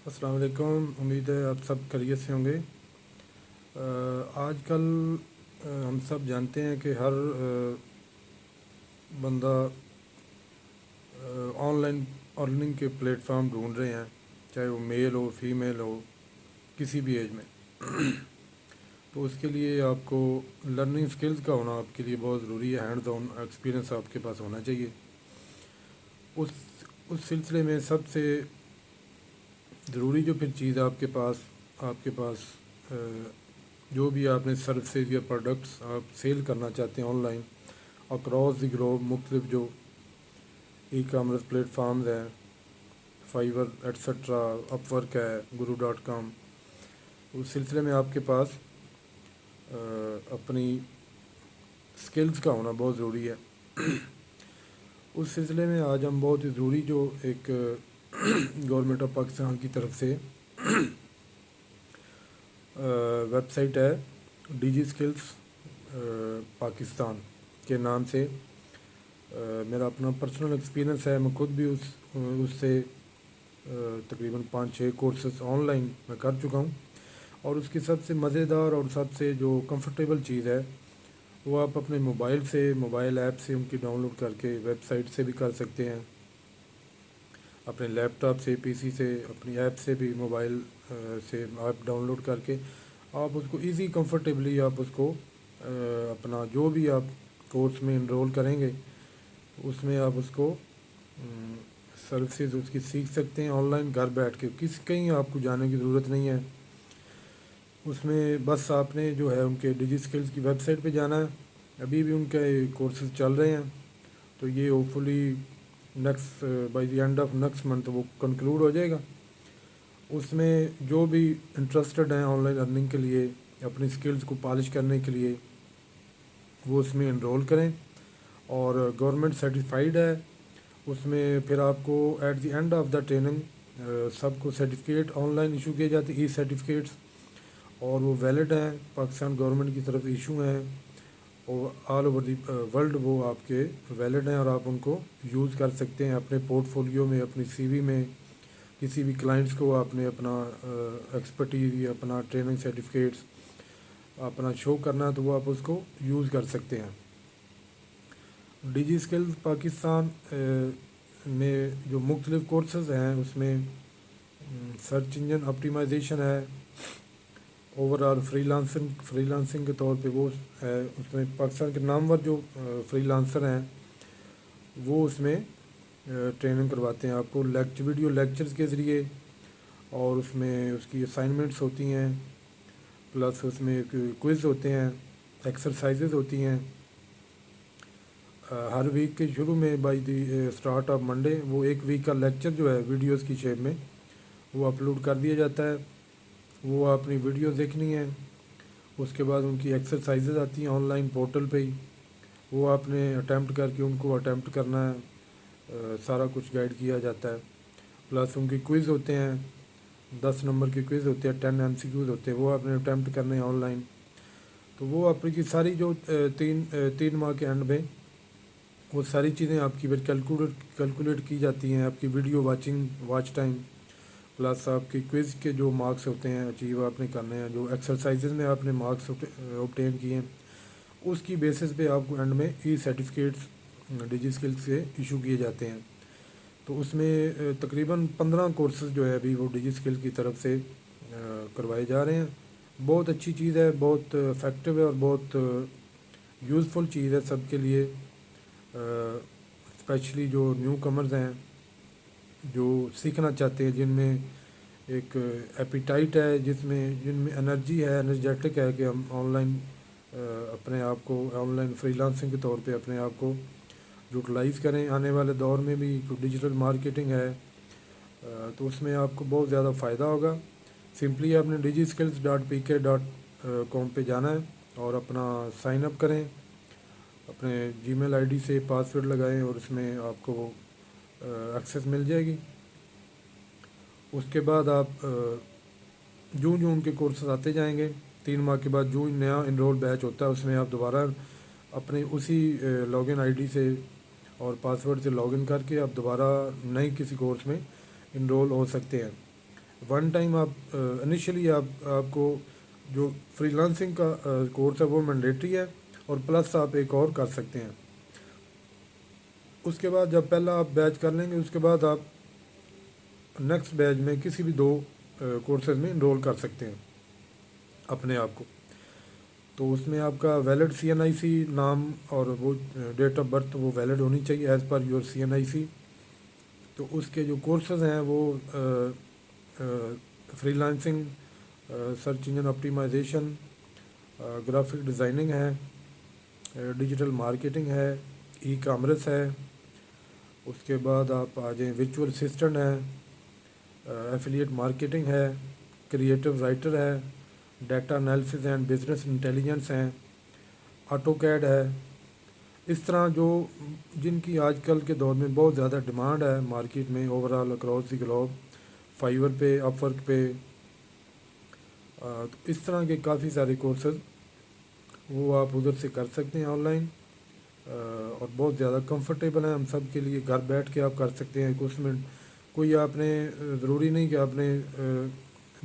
السلام علیکم، امید ہے آپ سب خیریت سے ہوں گے۔ آج کل ہم سب جانتے ہیں کہ ہر بندہ آن لائن ارننگ کے پلیٹ فارم ڈھونڈ رہے ہیں، چاہے وہ میل ہو فیمیل ہو کسی بھی ایج میں۔ تو اس کے لیے آپ کو لرننگ سکلز کا ہونا آپ کے لیے بہت ضروری ہے، ہینڈز آن ایکسپیرینس آپ کے پاس ہونا چاہیے۔ اس اس سلسلے میں سب سے ضروری جو پھر چیز آپ کے پاس جو بھی آپ نے سروسز یا پروڈکٹس آپ سیل کرنا چاہتے ہیں on line across the Globe, مختلف جو ای کامرس پلیٹ فارمز ہیں، فائیور ایٹسٹرا، اپ ورک ہے، guru.com، اس سلسلے میں آپ کے پاس اپنی سکلز کا ہونا بہت ضروری ہے۔ اس سلسلے میں آج ہم بہت ہی ضروری جو ایک گورنمنٹ آف پاکستان کی طرف سے ویب سائٹ ہے ڈی سکلز پاکستان کے نام سے، میرا اپنا پرسنل ایکسپیرینس ہے، میں خود بھی اس سے تقریباً 5-6 کورسز آن لائن میں کر چکا ہوں۔ اور اس کی سب سے مزیدار اور سب سے جو کمفرٹیبل چیز ہے وہ آپ اپنے موبائل ایپ سے ان کی ڈاؤن لوڈ کر کے ویب سائٹ سے بھی کر سکتے ہیں، اپنے لیپ ٹاپ سے، پی سی سے، اپنی ایپ سے بھی، موبائل سے ایپ ڈاؤن لوڈ کر کے آپ اس کو ایزی کمفرٹیبلی آپ اس کو اپنا جو بھی آپ کورس میں انرول کریں گے اس میں آپ اس کو سروسز اس کی سیکھ سکتے ہیں آن لائن گھر بیٹھ کے، کہیں آپ کو جانے کی ضرورت نہیں ہے۔ اس میں بس آپ نے جو ہے ان کے ڈیجی سکلز کی ویب سائٹ پہ جانا ہے، ابھی بھی ان کے کورسز چل رہے ہیں، تو یہ hope fully next by the end of next month وہ کنکلوڈ ہو جائے گا۔ اس میں جو بھی انٹرسٹڈ ہیں آن لائن ارننگ کے لیے، اپنی سکلز کو پالش کرنے کے لیے، وہ اس میں انرول کریں، اور گورنمنٹ سرٹیفائیڈ ہے۔ اس میں پھر آپ کو at the end of the training سب کو سرٹیفکیٹ آن لائن ایشو کیے جاتے ہیں، ای سرٹیفکیٹس، اور وہ ویلڈ ہیں، پاکستان گورنمنٹ کی طرف ایشو ہیں، اور آل اوور دی ورلڈ وہ آپ کے ویلڈ ہیں، اور آپ ان کو یوز کر سکتے ہیں اپنے پورٹ فولیو میں، اپنی سی وی میں، کسی بھی کلائنٹس کو آپ نے اپنا ایکسپرٹیز یا اپنا ٹریننگ سرٹیفکیٹس اپنا شو کرنا ہے تو وہ آپ اس کو یوز کر سکتے ہیں۔ ڈیجی سکلز پاکستان میں جو مختلف کورسز ہیں اس میں سرچ انجن آپٹیمائزیشن ہے، اوور آل فری لانسنگ کے طور پہ وہ ہے، اس میں پاکستان کے نامور جو فری لانسر ہیں وہ اس میں ٹریننگ کرواتے ہیں آپ کو ویڈیو لیکچرز کے ذریعے، اور اس میں اس کی اسائنمنٹس ہوتی ہیں، پلس اس میں کوئز ہوتے ہیں، ایکسرسائزز ہوتی ہیں۔ ہر ویک کے شروع میں by the start of Monday وہ ایک ویک کا لیکچر جو ہے ویڈیوز کی شیپ میں وہ اپلوڈ کر دیا جاتا ہے، وہ اپنی ویڈیوز دیکھنی ہے۔ اس کے بعد ان کی ایکسرسائزز آتی ہیں آن لائن پورٹل پہ ہی، وہ آپ نے اٹیمپٹ کر کے ان کو اٹیمپٹ کرنا ہے، سارا کچھ گائیڈ کیا جاتا ہے۔ پلس ان کی کوئز ہوتے ہیں، 10 نمبر کی کوئز ہوتے ہیں، 10 MCQs ہوتے ہیں، وہ آپ نے اٹیمپٹ کرنے ہیں آن لائن۔ تو وہ آپ کی ساری جو 3 ماہ کے اینڈ میں وہ ساری چیزیں آپ کی کیلکولیٹ کی جاتی ہیں، آپ کی ویڈیو واچ ٹائم، پلس آپ کی کوئز کے جو مارکس ہوتے ہیں اچیو آپ نے کرنے ہیں، جو ایکسرسائزز میں آپ نے مارکس اوبٹین کیے ہیں، اس کی بیسس پہ آپ کو اینڈ میں ای سرٹیفکیٹس ڈیجی سکلز سے ایشو کیے جاتے ہیں۔ تو اس میں تقریباً 15 کورسز جو ہے ابھی وہ ڈیجی سکل کی طرف سے کروائے جا رہے ہیں۔ بہت اچھی چیز ہے، بہت افیکٹو ہے، اور بہت یوزفل چیز ہے سب کے لیے، اسپیشلی جو نیو کمرز ہیں جو سیکھنا چاہتے ہیں، جن میں ایک ایپیٹائٹ ہے، جن میں انرجی ہے، انرجیٹک ہے کہ ہم آن لائن اپنے آپ کو آن لائن فری لانسنگ کے طور پہ اپنے آپ کو یوٹیلائز کریں۔ آنے والے دور میں بھی جو ڈیجیٹل مارکیٹنگ ہے تو اس میں آپ کو بہت زیادہ فائدہ ہوگا۔ سمپلی آپ نے digskills.pk.com پہ جانا ہے اور اپنا سائن اپ کریں، اپنے جی میل آئی ڈی سے پاسورڈ لگائیں، اور اس میں آپ کو ایکسیس مل جائے گی۔ اس کے بعد آپ جو ان کے کورسز آتے جائیں گے، 3 ماہ کے بعد جو نیا انرول بیچ ہوتا ہے اس میں آپ دوبارہ اپنے اسی لاگ ان آئی ڈی سے اور پاسورڈ سے لاگ ان کر کے آپ دوبارہ نئے کسی کورس میں انرول ہو سکتے ہیں۔ ون ٹائم آپ انیشلی آپ کو جو فری لانسنگ کا کورس ہے وہ مینڈیٹری ہے، اور پلس آپ ایک اور کر سکتے ہیں۔ اس کے بعد جب پہلا آپ بیچ کر لیں گے، اس کے بعد آپ نیکسٹ بیچ میں کسی بھی دو کورسز میں انرول کر سکتے ہیں اپنے آپ کو۔ تو اس میں آپ کا ویلڈ سی این آئی سی نام اور وہ ڈیٹ آف برتھ وہ ویلڈ ہونی چاہیے as per your C N I C. تو اس کے جو کورسز ہیں وہ freelancing, search engine optimisation, graphic designing ہے، ڈیجیٹل مارکیٹنگ ہے، ای کامرس ہے۔ اس کے بعد آپ آ جائیں ورچوئل اسسٹنٹ ہے، ایفیلیٹ مارکیٹنگ ہے، کریٹو رائٹر ہے، data analysis and business intelligence ہیں، آٹو کیڈ ہے۔ اس طرح جن کی آج کل کے دور میں بہت زیادہ ڈیمانڈ ہے مارکیٹ میں overall across the globe, Fiverr پہ، اپ ورک پہ، تو اس طرح کے کافی سارے کورسز وہ آپ ادھر سے کر سکتے ہیں آن لائن، اور بہت زیادہ کمفرٹیبل ہیں ہم سب کے لیے۔ گھر بیٹھ کے آپ کر سکتے ہیں، اس میں کوئی آپ نے ضروری نہیں کہ آپ نے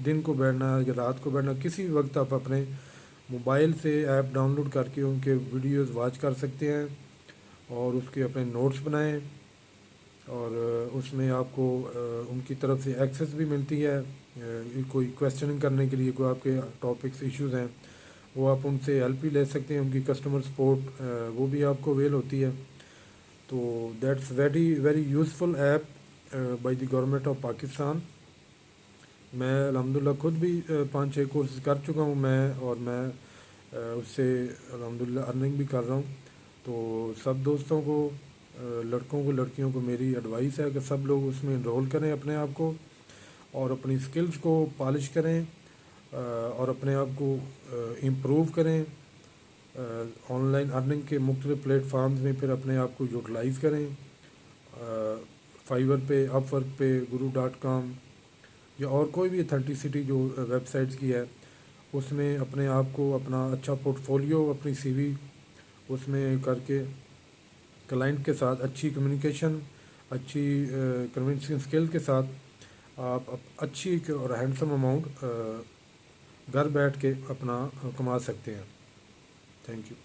دن کو بیٹھنا ہے یا رات کو بیٹھنا، کسی بھی وقت آپ اپنے موبائل سے ایپ ڈاؤن لوڈ کر کے ان کے ویڈیوز واچ کر سکتے ہیں، اور اس کے اپنے نوٹس بنائیں، اور اس میں آپ کو ان کی طرف سے ایکسیس بھی ملتی ہے، کوئی کویسچننگ کرنے کے لیے، کوئی آپ کے ٹاپکس ایشوز ہیں وہ آپ ان سے ہیلپ بھی لے سکتے ہیں، ان کی کسٹمر سپورٹ وہ بھی آپ کو اویل ہوتی ہے۔ تو that's very very useful app by the government of Pakistan. میں الحمدللہ خود بھی 5-6 کورسز کر چکا ہوں میں، اور میں اس سے الحمدللہ ارننگ بھی کر رہا ہوں۔ تو سب دوستوں کو، لڑکوں کو لڑکیوں کو میری ایڈوائس ہے کہ سب لوگ اس میں انرول کریں اپنے آپ کو، اور اپنی سکلز کو پالش کریں، اور اپنے آپ کو امپروو کریں، آن لائن ارننگ کے مختلف پلیٹ فارمز میں پھر اپنے آپ کو یوٹیلائز کریں، فائیور پہ، اپ ورک پہ، guru.com، یا اور کوئی بھی اتھینٹسٹی جو ویب سائٹس کی ہے، اس میں اپنے آپ کو اپنا اچھا پورٹ فولیو، اپنی سی وی اس میں کر کے کلائنٹ کے ساتھ اچھی کمیونیکیشن، اچھی کنونسنگ اسکل کے ساتھ آپ اچھی اور ہینڈسم اماؤنٹ گھر بیٹھ کے اپنا کما سکتے ہیں۔ Thank you.